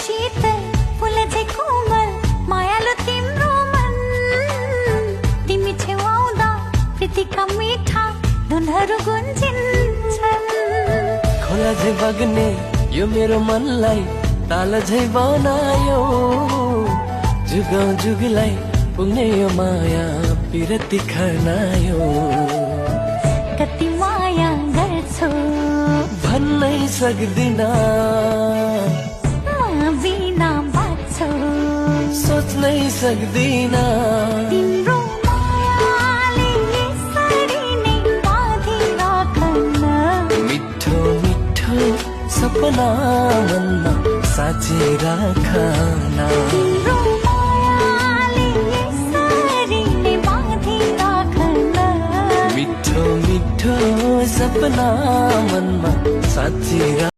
शीतल फुल झै कोमल मायालु तिम्रो मन तिमी छेउ आउँदा प्रीतिका मिठा धुनहरू गुन्जिन्छन्। खोला झै बग्ने यो मेरो मनलाई ताल झै बनायो जुगौँ जुगलाई पुग्ने यो माया पिरती खनायो। कति माया गर्छु भन्नै सक्दिन म बिना बाँच्छु सोच्नै सक्दिन तिम्रो मायाले यसरी नै बाँधिराखन। मिठो मिठो सपना मनमा साँची राखन। तिम्रो मायाले यसरी नै बाँधिराखन। मिठो मिठो सपना मनमा साँची